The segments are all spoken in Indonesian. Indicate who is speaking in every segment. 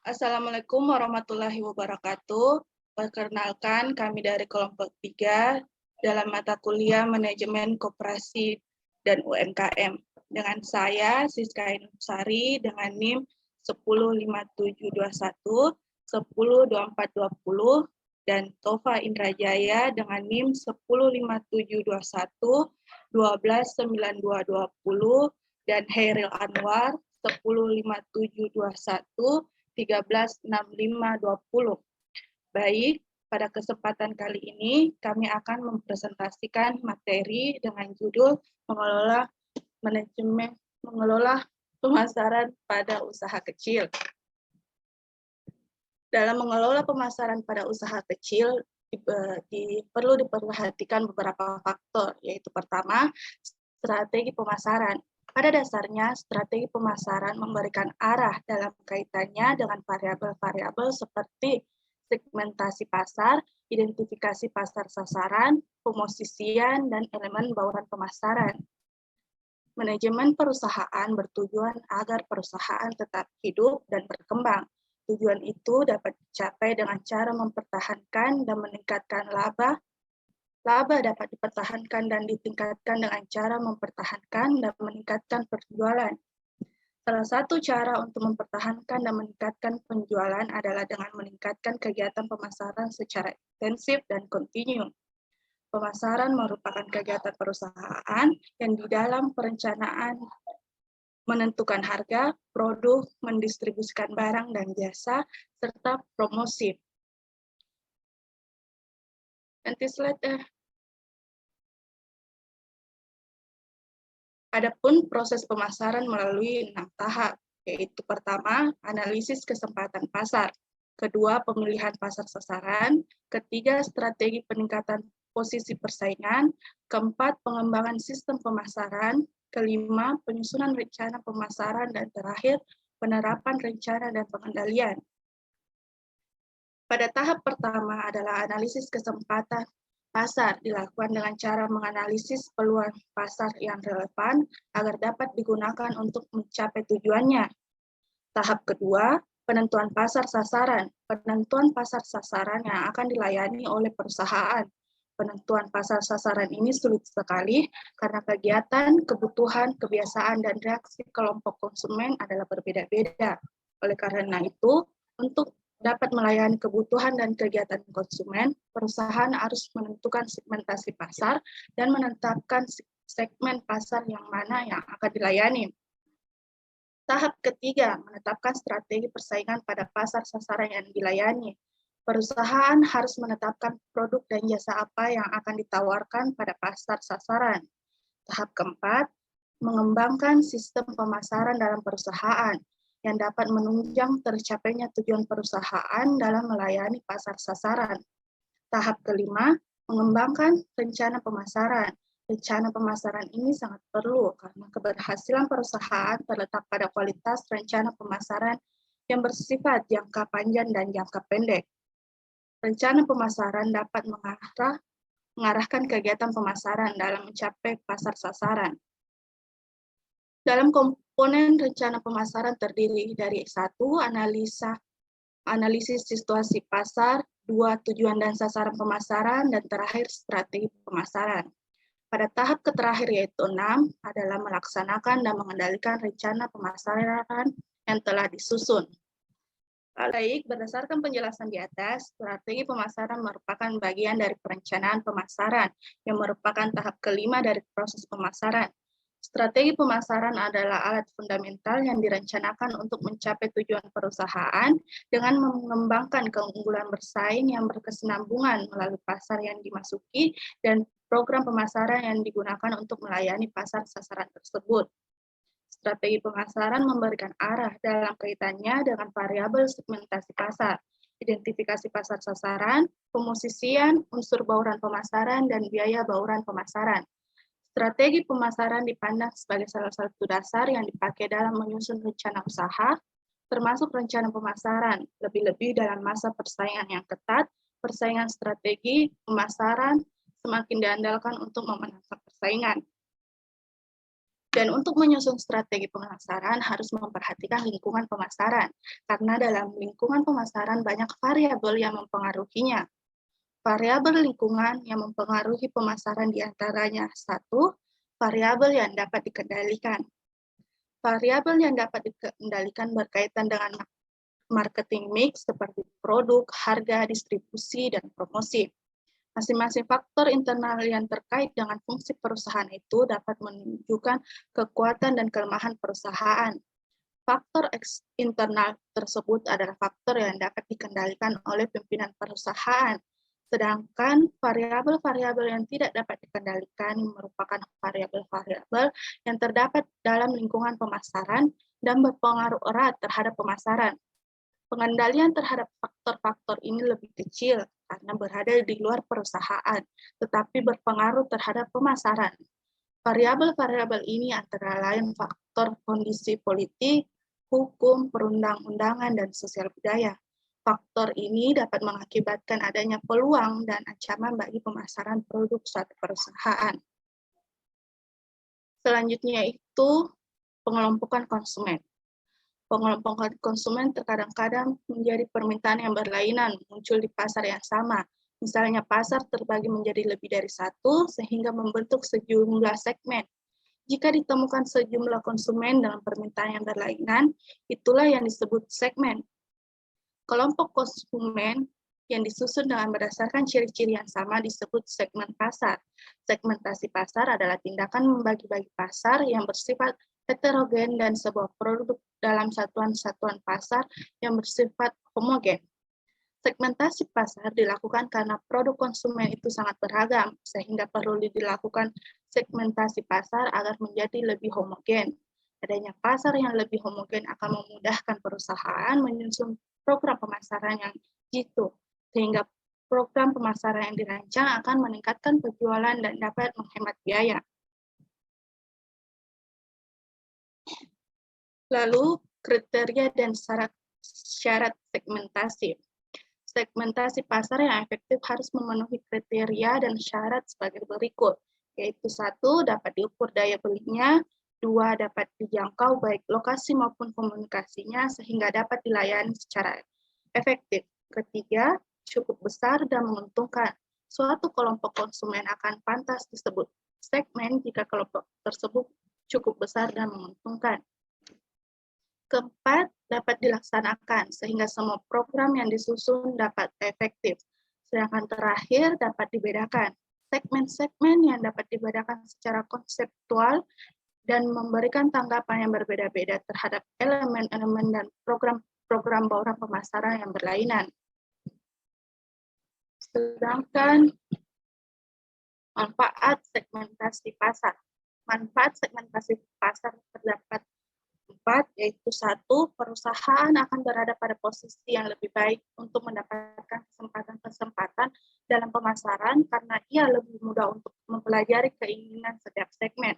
Speaker 1: Assalamualaikum warahmatullahi wabarakatuh. Perkenalkan, kami dari kelompok 3 dalam mata kuliah Manajemen Koperasi dan UMKM. Dengan saya, Siska Ainusari, dengan NIM 105721, 102420, dan Tova Indrajaya dengan NIM 105721, 129220, dan Hairil Anwar 105721, 136520. Baik, pada kesempatan kali ini kami akan mempresentasikan materi dengan judul mengelola pemasaran pada usaha kecil. Dalam mengelola pemasaran pada usaha kecil perlu diperhatikan beberapa faktor, yaitu pertama, strategi pemasaran. Pada dasarnya, strategi pemasaran memberikan arah dalam kaitannya dengan variabel-variabel seperti segmentasi pasar, identifikasi pasar sasaran, pemosisian, dan elemen bauran pemasaran. Manajemen perusahaan bertujuan agar perusahaan tetap hidup dan berkembang. Tujuan itu dapat dicapai dengan cara mempertahankan dan meningkatkan laba. Laba dapat dipertahankan dan ditingkatkan dengan cara mempertahankan dan meningkatkan penjualan. Salah satu cara untuk mempertahankan dan meningkatkan penjualan adalah dengan meningkatkan kegiatan pemasaran secara intensif dan kontinu. Pemasaran merupakan kegiatan perusahaan yang di dalam perencanaan menentukan harga, produk, mendistribusikan barang dan jasa, serta promosi. Nanti slide. Adapun proses pemasaran melalui 6 tahap, yaitu pertama, analisis kesempatan pasar, kedua, pemilihan pasar sasaran, ketiga, strategi peningkatan posisi persaingan, keempat, pengembangan sistem pemasaran, kelima, penyusunan rencana pemasaran, dan terakhir, penerapan rencana dan pengendalian. Pada tahap pertama adalah analisis kesempatan pasar, dilakukan dengan cara menganalisis peluang pasar yang relevan agar dapat digunakan untuk mencapai tujuannya. Tahap kedua, penentuan pasar sasaran. Penentuan pasar sasaran yang akan dilayani oleh perusahaan. Penentuan pasar sasaran ini sulit sekali karena kegiatan, kebutuhan, kebiasaan, dan reaksi kelompok konsumen adalah berbeda-beda. Oleh karena itu, untuk dapat melayani kebutuhan dan kegiatan konsumen, perusahaan harus menentukan segmentasi pasar dan menetapkan segmen pasar yang mana yang akan dilayani. Tahap ketiga, menetapkan strategi persaingan pada pasar sasaran yang dilayani. Perusahaan harus menetapkan produk dan jasa apa yang akan ditawarkan pada pasar sasaran. Tahap keempat, mengembangkan sistem pemasaran dalam perusahaan yang dapat menunjang tercapainya tujuan perusahaan dalam melayani pasar sasaran. Tahap kelima, mengembangkan rencana pemasaran. Rencana pemasaran ini sangat perlu karena keberhasilan perusahaan terletak pada kualitas rencana pemasaran yang bersifat jangka panjang dan jangka pendek. Rencana pemasaran dapat mengarahkan kegiatan pemasaran dalam mencapai pasar sasaran. Dalam komponen rencana pemasaran terdiri dari 1. Analisis situasi pasar, 2. Tujuan dan sasaran pemasaran, dan terakhir strategi pemasaran. Pada tahap terakhir yaitu 6 adalah melaksanakan dan mengendalikan rencana pemasaran yang telah disusun. Baik, berdasarkan penjelasan di atas, strategi pemasaran merupakan bagian dari perencanaan pemasaran yang merupakan tahap kelima dari proses pemasaran. Strategi pemasaran adalah alat fundamental yang direncanakan untuk mencapai tujuan perusahaan dengan mengembangkan keunggulan bersaing yang berkesinambungan melalui pasar yang dimasuki dan program pemasaran yang digunakan untuk melayani pasar sasaran tersebut. Strategi pemasaran memberikan arah dalam kaitannya dengan variabel segmentasi pasar, identifikasi pasar sasaran, pemosisian, unsur bauran pemasaran, dan biaya bauran pemasaran. Strategi pemasaran dipandang sebagai salah satu dasar yang dipakai dalam menyusun rencana usaha, termasuk rencana pemasaran, lebih-lebih dalam masa persaingan yang ketat. Persaingan strategi pemasaran semakin diandalkan untuk memenangkan persaingan. Dan untuk menyusun strategi pemasaran harus memperhatikan lingkungan pemasaran, karena dalam lingkungan pemasaran banyak variabel yang mempengaruhinya. Variabel lingkungan yang mempengaruhi pemasaran diantaranya: 1. Variabel yang dapat dikendalikan. Variabel yang dapat dikendalikan berkaitan dengan marketing mix seperti produk, harga, distribusi, dan promosi. Masing-masing faktor internal yang terkait dengan fungsi perusahaan itu dapat menunjukkan kekuatan dan kelemahan perusahaan. Faktor internal tersebut adalah faktor yang dapat dikendalikan oleh pimpinan perusahaan, sedangkan variabel-variabel yang tidak dapat dikendalikan merupakan variabel-variabel yang terdapat dalam lingkungan pemasaran dan berpengaruh erat terhadap pemasaran. Pengendalian terhadap faktor-faktor ini lebih kecil karena berada di luar perusahaan, tetapi berpengaruh terhadap pemasaran. Variabel-variabel ini antara lain faktor kondisi politik, hukum, perundang-undangan, dan sosial budaya. Faktor ini dapat mengakibatkan adanya peluang dan ancaman bagi pemasaran produk suatu perusahaan. Selanjutnya itu pengelompokan konsumen. Pengelompokan konsumen terkadang-kadang menjadi permintaan yang berlainan muncul di pasar yang sama. Misalnya pasar terbagi menjadi lebih dari satu sehingga membentuk sejumlah segmen. Jika ditemukan sejumlah konsumen dalam permintaan yang berlainan, itulah yang disebut segmen. Kelompok konsumen yang disusun dengan berdasarkan ciri-ciri yang sama disebut segmen pasar. Segmentasi pasar adalah tindakan membagi-bagi pasar yang bersifat heterogen dan sebuah produk dalam satuan-satuan pasar yang bersifat homogen. Segmentasi pasar dilakukan karena produk konsumen itu sangat beragam, sehingga perlu dilakukan segmentasi pasar agar menjadi lebih homogen. Adanya pasar yang lebih homogen akan memudahkan perusahaan menyusun program pemasaran yang jitu, sehingga program pemasaran yang dirancang akan meningkatkan penjualan dan dapat menghemat biaya. Lalu, kriteria dan syarat segmentasi. Segmentasi pasar yang efektif harus memenuhi kriteria dan syarat sebagai berikut, yaitu 1. Dapat diukur daya belinya, 2. Dapat dijangkau baik lokasi maupun komunikasinya sehingga dapat dilayani secara efektif. Ketiga, cukup besar dan menguntungkan. Suatu kelompok konsumen akan pantas disebut segmen jika kelompok tersebut cukup besar dan menguntungkan. Keempat, dapat dilaksanakan sehingga semua program yang disusun dapat efektif. Sedangkan terakhir, dapat dibedakan. Segmen-segmen yang dapat dibedakan secara konseptual dan memberikan tanggapan yang berbeda-beda terhadap elemen-elemen dan program-program bauran pemasaran yang berlainan. Sedangkan manfaat segmentasi pasar. Manfaat segmentasi pasar terdapat 4, yaitu 1, perusahaan akan berada pada posisi yang lebih baik untuk mendapatkan kesempatan-kesempatan dalam pemasaran karena ia lebih mudah untuk mempelajari keinginan setiap segmen.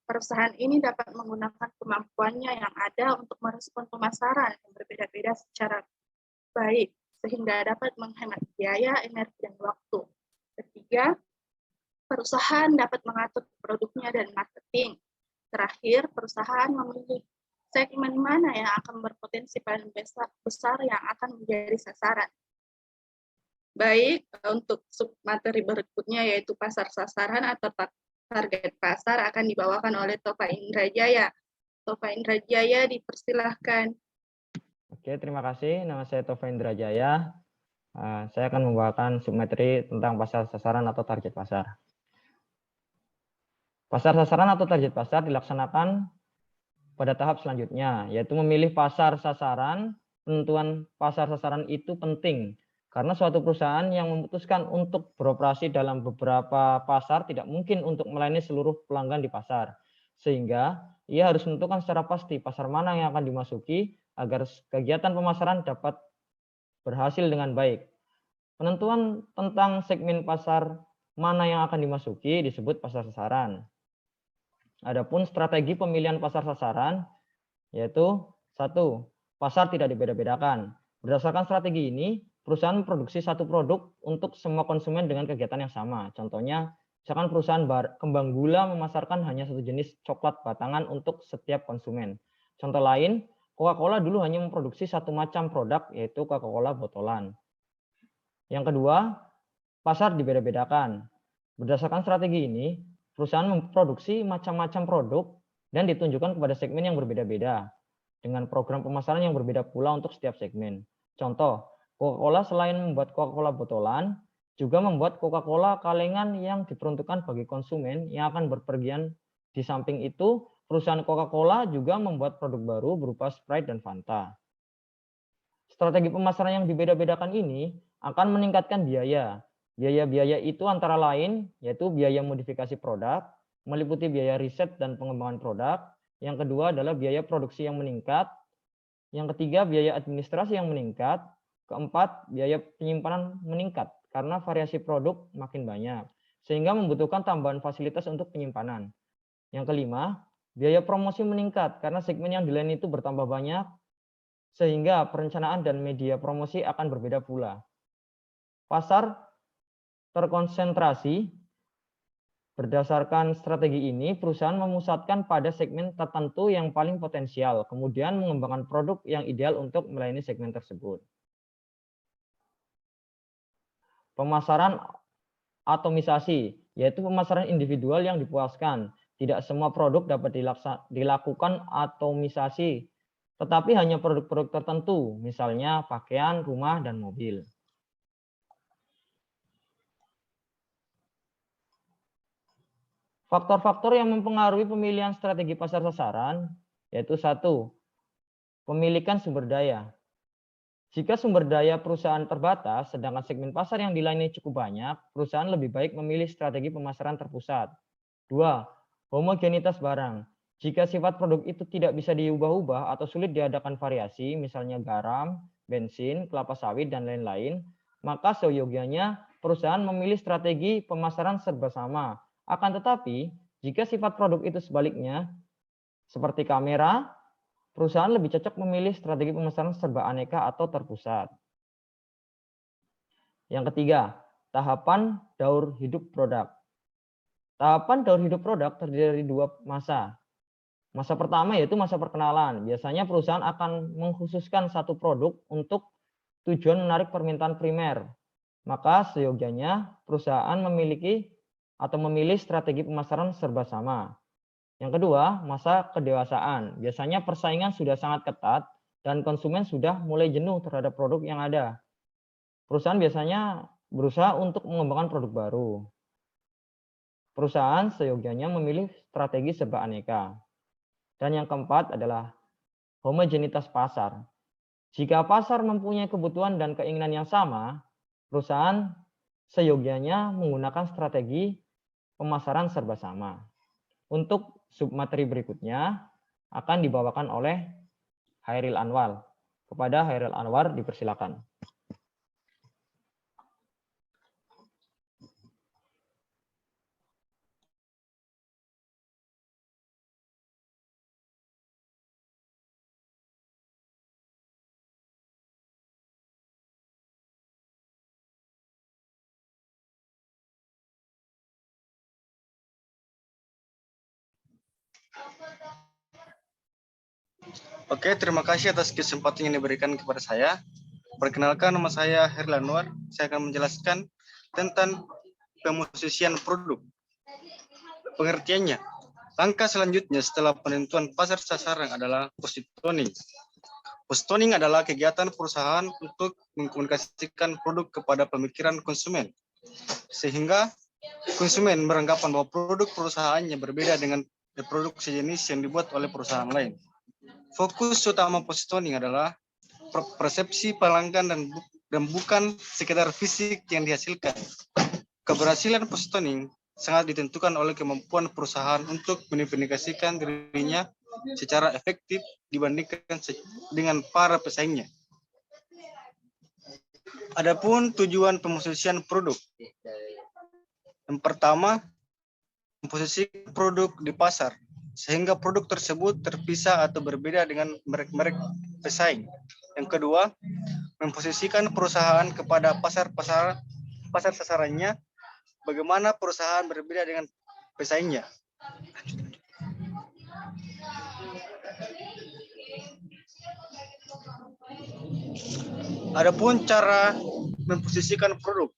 Speaker 1: Perusahaan ini dapat menggunakan kemampuannya yang ada untuk merespon pemasaran yang berbeda-beda secara baik, sehingga dapat menghemat biaya, energi, dan waktu. Ketiga, perusahaan dapat mengatur produknya dan marketing. Terakhir, perusahaan memilih segmen mana yang akan berpotensi paling besar yang akan menjadi sasaran. Baik, untuk submateri berikutnya yaitu pasar sasaran atau target pasar akan dibawakan oleh Tova Indrajaya. Tova Indrajaya, dipersilahkan.
Speaker 2: Oke, terima kasih. Nama saya Tova Indrajaya. Saya akan membawakan submateri tentang pasar sasaran atau target pasar. Pasar sasaran atau target pasar dilaksanakan pada tahap selanjutnya, yaitu memilih pasar sasaran. Penentuan pasar sasaran itu penting, karena suatu perusahaan yang memutuskan untuk beroperasi dalam beberapa pasar tidak mungkin untuk melayani seluruh pelanggan di pasar. Sehingga ia harus menentukan secara pasti pasar mana yang akan dimasuki agar kegiatan pemasaran dapat berhasil dengan baik. Penentuan tentang segmen pasar mana yang akan dimasuki disebut pasar sasaran. Adapun strategi pemilihan pasar sasaran yaitu 1. Pasar tidak dibeda-bedakan. Berdasarkan strategi ini, perusahaan memproduksi satu produk untuk semua konsumen dengan kegiatan yang sama. Contohnya, Misalkan perusahaan kembang gula memasarkan hanya satu jenis coklat batangan untuk setiap konsumen. Contoh lain, Coca-Cola dulu hanya memproduksi satu macam produk, yaitu Coca-Cola botolan. Yang kedua, pasar dibeda-bedakan. Berdasarkan strategi ini, perusahaan memproduksi macam-macam produk dan ditunjukkan kepada segmen yang berbeda-beda, dengan program pemasaran yang berbeda pula untuk setiap segmen. Contoh, Coca-Cola selain membuat Coca-Cola botolan, juga membuat Coca-Cola kalengan yang diperuntukkan bagi konsumen yang akan berpergian. Di samping itu, perusahaan Coca-Cola juga membuat produk baru berupa Sprite dan Fanta. Strategi pemasaran yang dibeda-bedakan ini akan meningkatkan biaya. Biaya-biaya itu antara lain yaitu biaya modifikasi produk, meliputi biaya riset dan pengembangan produk. Yang kedua adalah biaya produksi yang meningkat. Yang ketiga, biaya administrasi yang meningkat. Keempat, biaya penyimpanan meningkat karena variasi produk makin banyak, sehingga membutuhkan tambahan fasilitas untuk penyimpanan. Yang kelima, biaya promosi meningkat karena segmen yang dilayani itu bertambah banyak, sehingga perencanaan dan media promosi akan berbeda pula. Pasar terkonsentrasi. Berdasarkan strategi ini, perusahaan memusatkan pada segmen tertentu yang paling potensial, kemudian mengembangkan produk yang ideal untuk melayani segmen tersebut. Pemasaran atomisasi, yaitu pemasaran individual yang dipuaskan. Tidak semua produk dapat dilakukan atomisasi, tetapi hanya produk-produk tertentu, misalnya pakaian, rumah, dan mobil. Faktor-faktor yang mempengaruhi pemilihan strategi pasar sasaran, yaitu 1. Pemilikan sumber daya. Jika sumber daya perusahaan terbatas, sedangkan segmen pasar yang dilayani cukup banyak, perusahaan lebih baik memilih strategi pemasaran terpusat. 2. Homogenitas barang. Jika sifat produk itu tidak bisa diubah-ubah atau sulit diadakan variasi, misalnya garam, bensin, kelapa sawit, dan lain-lain, maka seyogianya perusahaan memilih strategi pemasaran serba sama. Akan tetapi, jika sifat produk itu sebaliknya, seperti kamera, perusahaan lebih cocok memilih strategi pemasaran serba aneka atau terpusat. Yang ketiga, tahapan daur hidup produk. Tahapan daur hidup produk terdiri dari 2 masa. Masa pertama yaitu masa perkenalan. Biasanya perusahaan akan mengkhususkan satu produk untuk tujuan menarik permintaan primer. Maka seyogianya perusahaan memiliki atau memilih strategi pemasaran serba sama. Yang kedua, masa kedewasaan. Biasanya persaingan sudah sangat ketat dan konsumen sudah mulai jenuh terhadap produk yang ada. Perusahaan biasanya berusaha untuk mengembangkan produk baru. Perusahaan seyogianya memilih strategi serba aneka. Dan yang keempat adalah homogenitas pasar. Jika pasar mempunyai kebutuhan dan keinginan yang sama, perusahaan seyogianya menggunakan strategi pemasaran serba sama. Untuk submateri berikutnya akan dibawakan oleh Hairil Anwar. Kepada Hairil Anwar dipersilakan.
Speaker 3: Oke, terima kasih atas kesempatan yang diberikan kepada saya. Perkenalkan, nama saya Hairil Anwar. Saya akan menjelaskan tentang pemosisian produk. Pengertiannya, langkah selanjutnya setelah penentuan pasar sasaran adalah positioning. Positioning adalah kegiatan perusahaan untuk mengkomunikasikan produk kepada pemikiran konsumen, sehingga konsumen beranggapan bahwa produk perusahaannya berbeda dengan produk sejenis yang dibuat oleh perusahaan lain. Fokus utama positioning adalah persepsi pelanggan dan bukan sekedar fisik yang dihasilkan. Keberhasilan positioning sangat ditentukan oleh kemampuan perusahaan untuk mendefinisikan dirinya secara efektif dibandingkan dengan para pesaingnya. Adapun tujuan pemosisian produk. Yang pertama, memposisikan produk di pasar sehingga produk tersebut terpisah atau berbeda dengan merek-merek pesaing. Yang kedua, memposisikan perusahaan kepada pasar sasarannya bagaimana perusahaan berbeda dengan pesaingnya. Adapun cara memposisikan produk.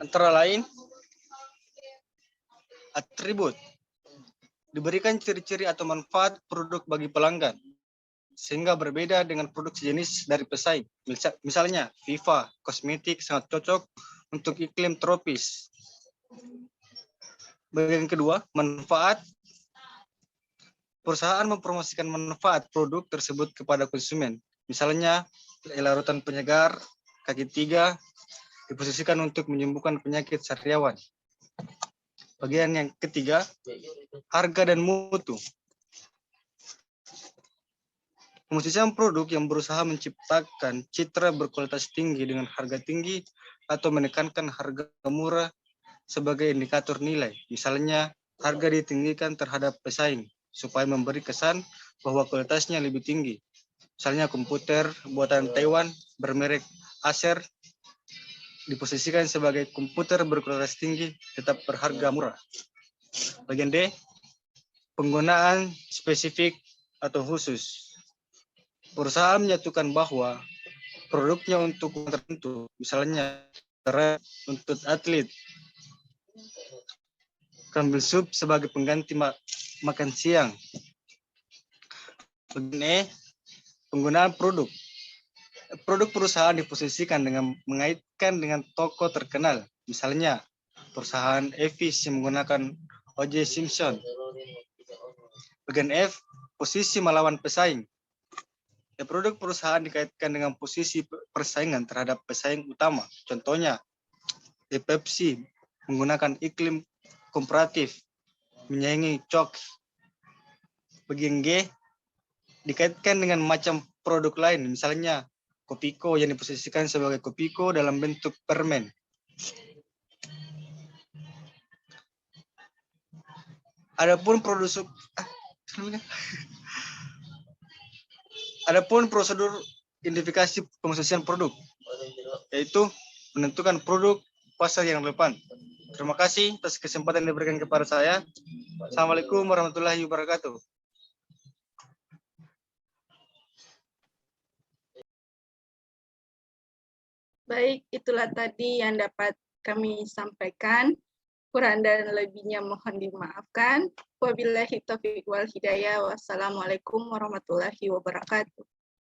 Speaker 3: Antara lain, atribut. Diberikan ciri-ciri atau manfaat produk bagi pelanggan, sehingga berbeda dengan produk sejenis dari pesaing. Misalnya, Viva kosmetik sangat cocok untuk iklim tropis. Bagian kedua, manfaat. Perusahaan mempromosikan manfaat produk tersebut kepada konsumen. Misalnya, larutan penyegar kaki 3 diposisikan untuk menyembuhkan penyakit sariawan. Bagian yang ketiga, harga dan mutu. Pemosisian produk yang berusaha menciptakan citra berkualitas tinggi dengan harga tinggi atau menekankan harga murah sebagai indikator nilai. Misalnya, harga ditinggikan terhadap pesaing supaya memberi kesan bahwa kualitasnya lebih tinggi. Misalnya komputer buatan Taiwan bermerek Acer diposisikan sebagai komputer berkualitas tinggi tetap berharga murah. Bagian D, penggunaan spesifik atau khusus. Perusahaan menyatukan bahwa produknya untuk tertentu, misalnya untuk atlet, Campbell Soup sebagai pengganti makan siang. Bagian E, penggunaan produk. Produk perusahaan diposisikan dengan mengaitkan dengan toko terkenal. Misalnya, perusahaan Evis yang menggunakan O.J. Simpson. Bagian F, posisi melawan pesaing. Produk perusahaan dikaitkan dengan posisi persaingan terhadap pesaing utama. Contohnya, Pepsi menggunakan iklim komparatif, menyaingi Coke. Bagian G, dikaitkan dengan macam produk lain. Misalnya, Kopiko yang diposisikan sebagai Kopiko dalam bentuk permen. Adapun prosedur identifikasi pemosisian produk, yaitu menentukan produk pasar yang relevan. Terima kasih atas kesempatan yang diberikan kepada saya. Assalamualaikum warahmatullahi wabarakatuh.
Speaker 1: Baik, itulah tadi yang dapat kami sampaikan. Kurang dan lebihnya mohon dimaafkan. Wabillahi taufiq wal hidayah. Wassalamualaikum warahmatullahi wabarakatuh.